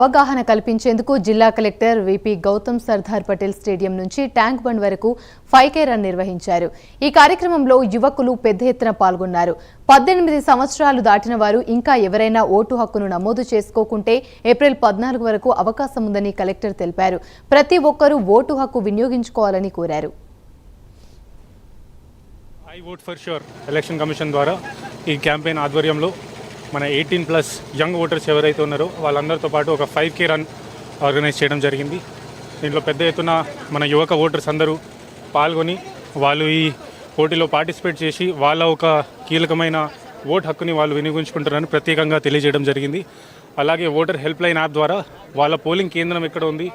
అవగాహన కల్పించేందుకు జిల్లా collector VP Gautam Sardar Patel stadium నుంచి ట్యాంక్ బండ్ వరకు 5K రన్ నిర్వహించారు. ఈ కార్యక్రమంలో యువకులు పెద్ద ఎత్తున పాల్గొన్నారు. 18 సంవత్సరాలు దాటిన వారు ఇంకా ఎవరైనా ఓటు హక్కును నమోదు చేసుకోకుంటే ఏప్రిల్ 14 వరకు అవకాశం ఉందని కలెక్టర్ తెలిపారు. ప్రతి ఒక్కరూ ఓటు హక్కు వినియోగించుకోవాలని కోరారు. I vote for sure election commission ద్వారా ఈ క్యాంపెయిన్ ఆధ్వర్యంలో మన 18+ యంగ్ ఓటర్స్ ఎవరైతే ఉన్నారో వాళ్ళందరితో పాటు ఒక 5K రన్ ఆర్గనైజ్ చేయడం జరిగింది. దీంట్లో పెద్ద ఎత్తున మన యువక ఓటర్స్ అందరూ పాల్గొని వాళ్ళు ఈ పోటీలో పార్టిసిపేట్ చేసి వాళ్ళ ఒక కీలకమైన ఓటు హక్కుని వాళ్ళు వినియోగించుకుంటారని ప్రత్యేకంగా తెలియజేయడం జరిగింది. అలాగే ఓటర్ హెల్ప్ లైన్ యాప్ ద్వారా వాళ్ళ పోలింగ్ కేంద్రం ఎక్కడ ఉంది,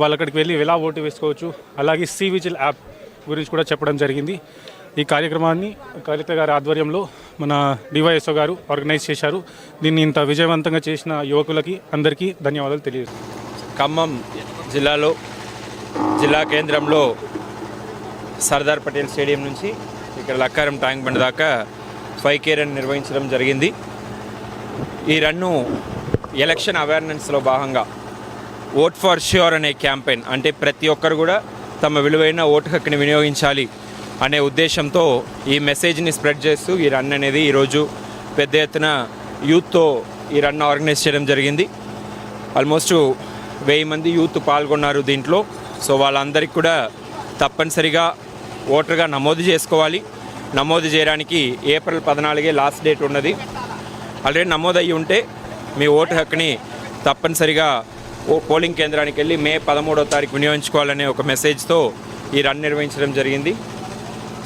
వాళ్ళు అక్కడికి వెళ్ళి ఎలా ఓటు వేసుకోవచ్చు, అలాగే సివిజిల్ యాప్ గురించి కూడా చెప్పడం జరిగింది. ఈ కార్యక్రమాన్ని కలెక్టర్ గారి ఆధ్వర్యంలో మన డివైఎస్ఓ గారు ఆర్గనైజ్ చేశారు. దీన్ని ఇంత విజయవంతంగా చేసిన యువకులకి అందరికీ ధన్యవాదాలు తెలియజేస్తాను. ఖమ్మం జిల్లాలో జిల్లా కేంద్రంలో సర్దార్ పటేల్ స్టేడియం నుంచి ఇక్కడ లక్కారం ట్యాంక్ బండ్ దాకా 5K రన్ నిర్వహించడం జరిగింది. ఈ రన్ను ఎలక్షన్ అవేర్నెస్లో భాగంగా ఓట్ ఫర్ ష్యూర్ అనే క్యాంపెయిన్, అంటే ప్రతి ఒక్కరు కూడా తమ విలువైన ఓటు హక్కుని వినియోగించాలి అనే ఉద్దేశంతో ఈ మెసేజ్ని స్ప్రెడ్ చేస్తూ ఈ రన్ అనేది ఈరోజు పెద్ద ఎత్తున యూత్తో ఈ రన్ ఆర్గనైజ్ చేయడం జరిగింది. ఆల్మోస్ట్ 1000 మంది యూత్ పాల్గొన్నారు దీంట్లో. సో వాళ్ళందరికీ కూడా తప్పనిసరిగా ఓటర్గా నమోదు చేసుకోవాలి. నమోదు చేయడానికి ఏప్రిల్ 14 లాస్ట్ డేట్ ఉన్నది. ఆల్రెడీ నమోదు అయ్యి ఉంటే మీ ఓటు హక్కుని తప్పనిసరిగా పోలింగ్ కేంద్రానికి వెళ్ళి మే 13వ తారీఖు వినియోగించుకోవాలనే ఒక మెసేజ్తో ఈ రన్ నిర్వహించడం జరిగింది.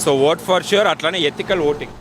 సో ఓట్ ఫర్ ష్యూర్, అట్లానే ఎథికల్ ఓటింగ్.